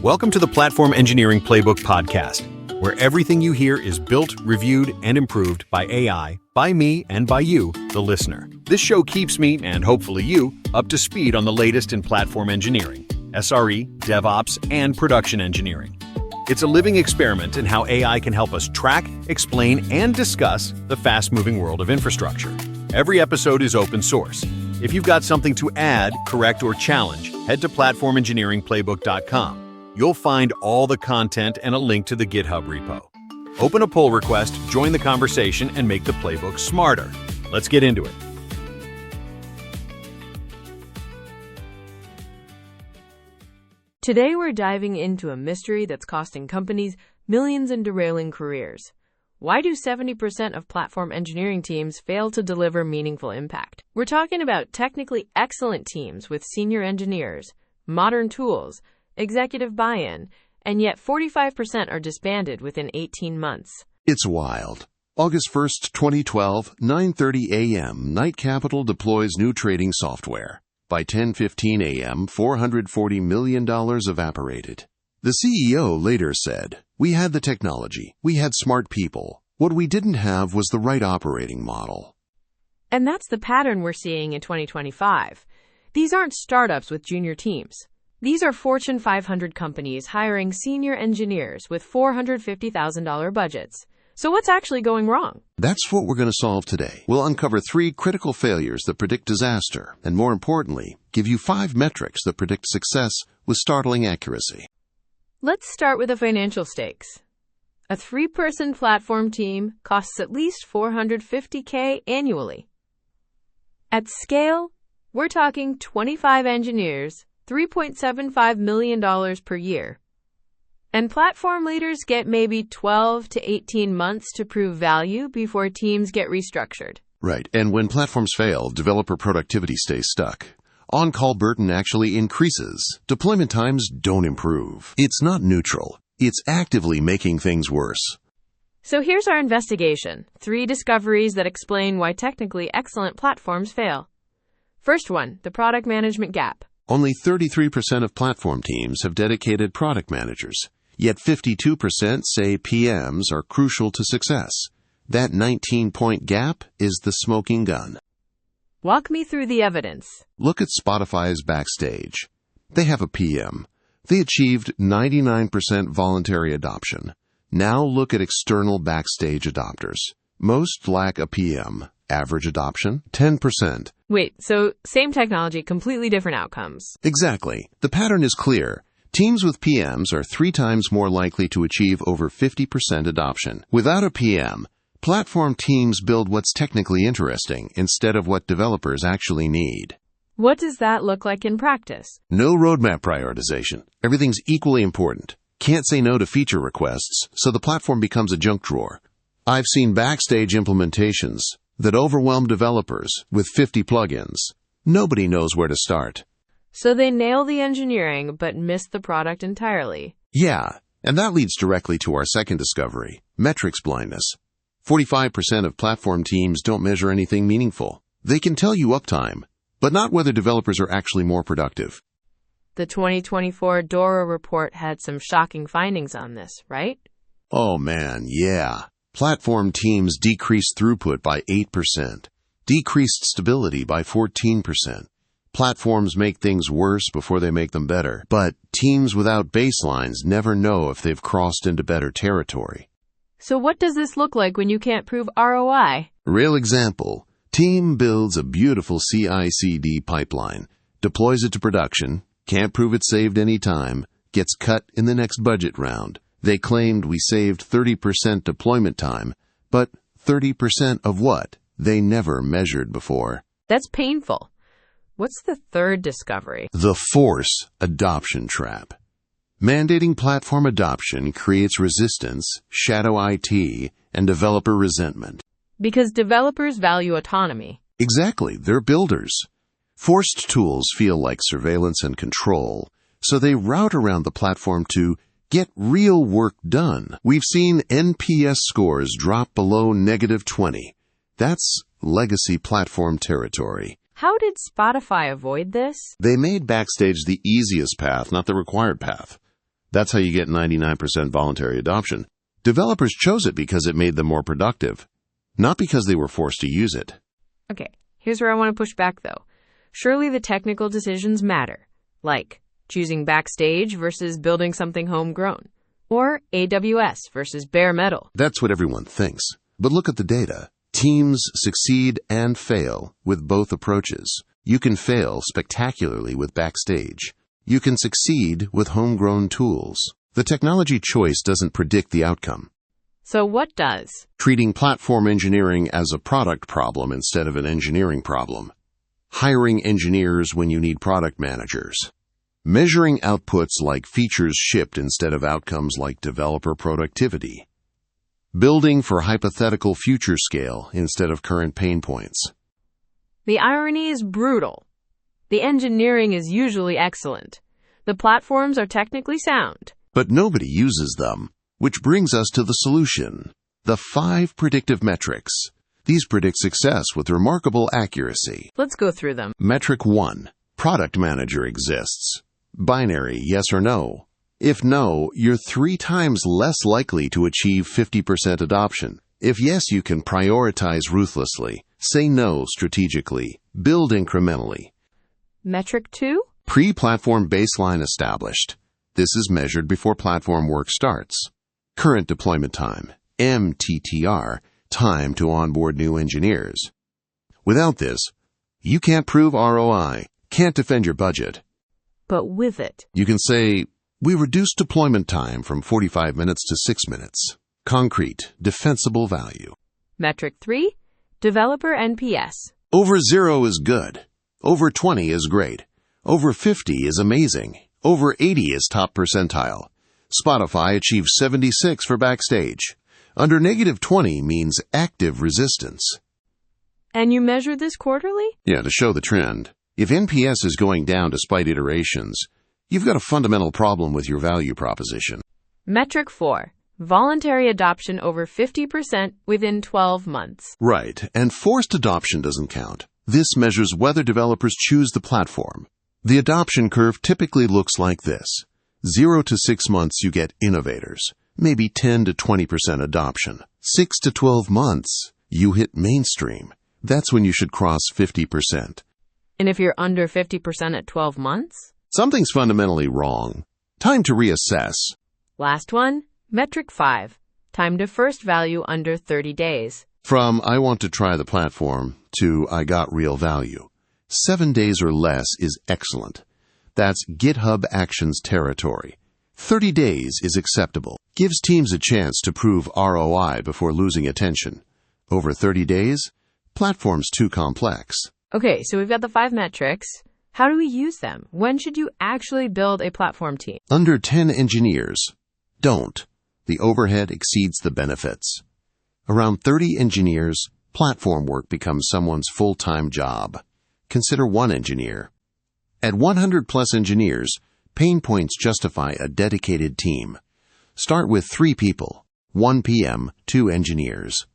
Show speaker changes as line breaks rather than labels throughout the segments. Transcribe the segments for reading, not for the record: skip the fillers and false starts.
Welcome to the Platform Engineering Playbook podcast, where everything you hear is built, reviewed, and improved by AI, by me, and by you, the listener. This show keeps me, and hopefully you, up to speed on the latest in platform engineering, SRE, DevOps, and production engineering. It's a living experiment in how AI can help us track, explain, and discuss the fast-moving world of infrastructure. Every episode is open source. If you've got something to add, correct, or challenge, head to platform-engineering-playbook.com. You'll find all the content and a link to the GitHub repo. Open a pull request, join the conversation, and make the playbook smarter. Let's get into it.
Today we're diving into a mystery that's costing companies millions and derailing careers. Why do 70% of platform engineering teams fail to deliver meaningful impact? We're talking about technically excellent teams with senior engineers, modern tools, executive buy-in, and yet 45% are disbanded within 18 months.
It's wild. August 1st, 2012, 9:30 a.m., Knight Capital deploys new trading software. By 10:15 a.m., $440 million evaporated. The CEO later said, "We had the technology. We had smart people. What we didn't have was the right operating model."
And that's the pattern we're seeing in 2025. These aren't startups with junior teams. These are Fortune 500 companies hiring senior engineers with $450,000 budgets. So what's actually going wrong?
That's what we're going to solve today. We'll uncover 3 critical failures that predict disaster, and more importantly, give you 5 metrics that predict success with startling accuracy.
Let's start with the financial stakes. A 3-person platform team costs at least $450K annually. At scale, we're talking 25 engineers, $3.75 million per year. And platform leaders get maybe 12 to 18 months to prove value before teams get restructured.
Right, and when platforms fail, developer productivity stays stuck. On-call burden actually increases. Deployment times don't improve. It's not neutral. It's actively making things worse.
So here's our investigation. 3 discoveries that explain why technically excellent platforms fail. First one, the product management gap.
Only 33% of platform teams have dedicated product managers, yet 52% say PMs are crucial to success. That 19-point gap is the smoking gun.
Walk me through the evidence.
Look at Spotify's Backstage. They have a PM. They achieved 99% voluntary adoption. Now look at external Backstage adopters. Most lack a PM. Average adoption, 10%.
Wait, so same technology, completely different outcomes.
Exactly. The pattern is clear. Teams with PMs are 3 times more likely to achieve over 50% adoption. Without a PM, platform teams build what's technically interesting instead of what developers actually need.
What does that look like in practice?
No roadmap prioritization. Everything's equally important. Can't say no to feature requests, so the platform becomes a junk drawer. I've seen Backstage implementations that overwhelm developers with 50 plugins. Nobody knows where to start.
So they nail the engineering but miss the product entirely.
Yeah, and that leads directly to our second discovery, metrics blindness. 45% of platform teams don't measure anything meaningful. They can tell you uptime, but not whether developers are actually more productive.
The 2024 DORA report had some shocking findings on this, right?
Oh man, yeah. Platform teams decreased throughput by 8%, decreased stability by 14%. Platforms make things worse before they make them better, but teams without baselines never know if they've crossed into better territory.
So what does this look like when you can't prove ROI?
Real example, team builds a beautiful CI/CD pipeline, deploys it to production, can't prove it saved any time, gets cut in the next budget round. They claimed we saved 30% deployment time, but 30% of what? They never measured before.
That's painful. What's the third discovery?
The force adoption trap. Mandating platform adoption creates resistance, shadow IT, and developer resentment.
Because developers value autonomy.
Exactly, they're builders. Forced tools feel like surveillance and control, so they route around the platform to get real work done. We've seen NPS scores drop below -20. That's legacy platform territory.
How did Spotify avoid this?
They made Backstage the easiest path, not the required path. That's how you get 99% voluntary adoption. Developers chose it because it made them more productive, not because they were forced to use it.
Okay, here's where I want to push back, though. Surely the technical decisions matter, like choosing Backstage versus building something homegrown, or AWS versus bare metal.
That's what everyone thinks. But look at the data. Teams succeed and fail with both approaches. You can fail spectacularly with Backstage. You can succeed with homegrown tools. The technology choice doesn't predict the outcome.
So what does?
Treating platform engineering as a product problem instead of an engineering problem. Hiring engineers when you need product managers. Measuring outputs like features shipped instead of outcomes like developer productivity. Building for hypothetical future scale instead of current pain points.
The irony is brutal. The engineering is usually excellent. The platforms are technically sound.
But nobody uses them, which brings us to the solution. The 5 predictive metrics. These predict success with remarkable accuracy.
Let's go through them.
Metric 1. Product manager exists. Binary, yes or no. If no, you're 3 times less likely to achieve 50% adoption. If yes, you can prioritize ruthlessly, say no strategically, build incrementally.
Metric 2?
Pre-platform baseline established. This is measured before platform work starts. Current deployment time, MTTR, time to onboard new engineers. Without this, you can't prove ROI, can't defend your budget.
But with it,
You can say, we reduced deployment time from 45 minutes to 6 minutes. Concrete, defensible value.
Metric 3? Developer NPS.
Over 0 is good. Over 20 is great. Over 50 is amazing. Over 80 is top percentile. Spotify achieved 76 for Backstage. Under -20 means active resistance.
And you measure this quarterly?
Yeah, to show the trend. If NPS is going down despite iterations, you've got a fundamental problem with your value proposition.
Metric 4. Voluntary adoption over 50% within 12 months.
Right, and forced adoption doesn't count. This measures whether developers choose the platform. The adoption curve typically looks like this. 0 to 6 months you get innovators, maybe 10 to 20% adoption. 6 to 12 months, you hit mainstream. That's when you should cross 50%.
And if you're under 50% at 12 months?
Something's fundamentally wrong. Time to reassess.
Last one, metric 5. Time to first value under 30 days.
From I want to try the platform to I got real value. 7 days or less is excellent. That's GitHub Actions territory. 30 days is acceptable. Gives teams a chance to prove ROI before losing attention. Over 30 days, platform's too complex.
Okay, so we've got the 5 metrics. How do we use them? When should you actually build a platform team?
Under 10 engineers. Don't. The overhead exceeds the benefits. Around 30 engineers, platform work becomes someone's full-time job. Consider 1 engineer. At 100 plus engineers, pain points justify a dedicated team. Start with 3 people, 1 PM, 2 engineers.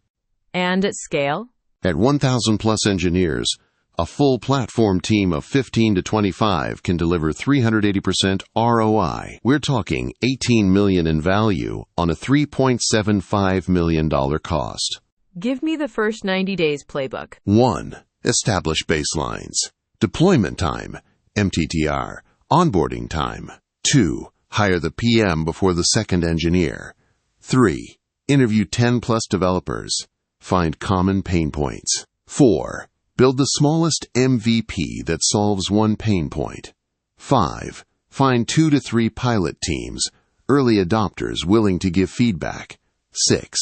And at scale?
At 1,000 plus engineers, a full platform team of 15 to 25 can deliver 380% ROI. We're talking $18 million in value on a $3.75 million cost.
Give me the first 90 days playbook.
1. Establish baselines. Deployment time, MTTR. Onboarding time. 2. Hire the PM before the second engineer. 3. Interview 10 plus developers. Find common pain points. 4. Build the smallest MVP that solves one pain point. 5. Find 2 to 3 pilot teams, early adopters willing to give feedback. 6.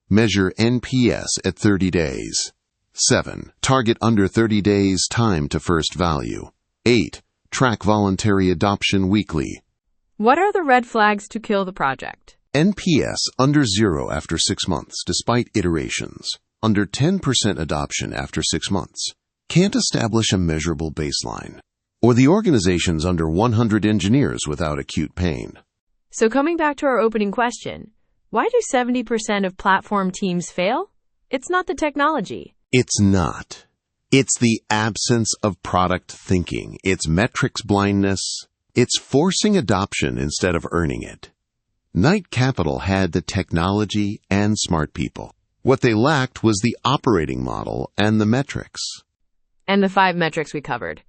Measure NPS at 30 days. 7. Target under 30 days time to first value. 8. Track voluntary adoption weekly.
What are the red flags to kill the project?
NPS under 0 after 6 months, despite iterations. Under 10% adoption after 6 months. Can't establish a measurable baseline. Or the organization's under 100 engineers without acute pain.
So coming back to our opening question, why do 70% of platform teams fail? It's not the technology.
It's not. It's the absence of product thinking. It's metrics blindness, It's forcing adoption instead of earning it. Knight Capital had the technology and smart people. What they lacked was the operating model and the metrics.
And the 5 metrics we covered.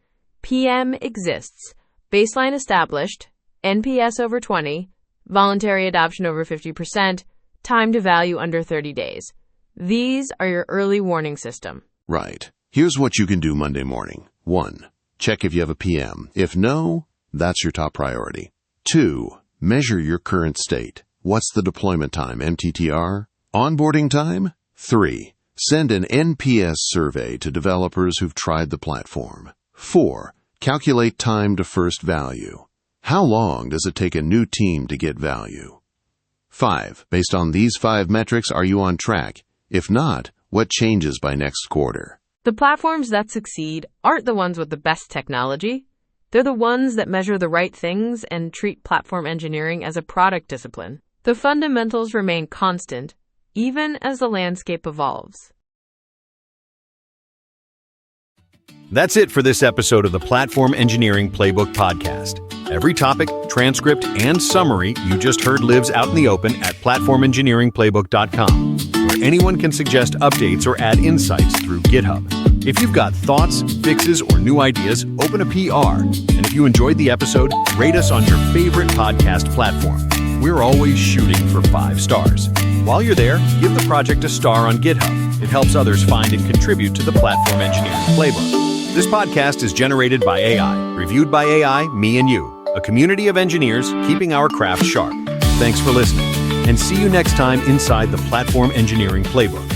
PM exists, baseline established, NPS over 20, voluntary adoption over 50%, time to value under 30 days. These are your early warning system.
Right. Here's what you can do Monday morning. 1. Check if you have a PM. If no, that's your top priority. 2. Measure your current state. What's the deployment time, MTTR? Onboarding time? 3. Send an NPS survey to developers who've tried the platform. 4. Calculate time to first value. How long does it take a new team to get value? 5. Based on these 5 metrics, are you on track? If not, what changes by next quarter?
The platforms that succeed aren't the ones with the best technology. They're the ones that measure the right things and treat platform engineering as a product discipline. The fundamentals remain constant, even as the landscape evolves.
That's it for this episode of the Platform Engineering Playbook podcast. Every topic, transcript, and summary you just heard lives out in the open at platform-engineering-playbook.com, where anyone can suggest updates or add insights through GitHub. If you've got thoughts, fixes, or new ideas, open a PR. And if you enjoyed the episode, rate us on your favorite podcast platform. We're always shooting for 5 stars. While you're there, give the project a star on GitHub. It helps others find and contribute to the Platform Engineering Playbook. This podcast is generated by AI, reviewed by AI, me and you, a community of engineers keeping our craft sharp. Thanks for listening, and see you next time inside the Platform Engineering Playbook.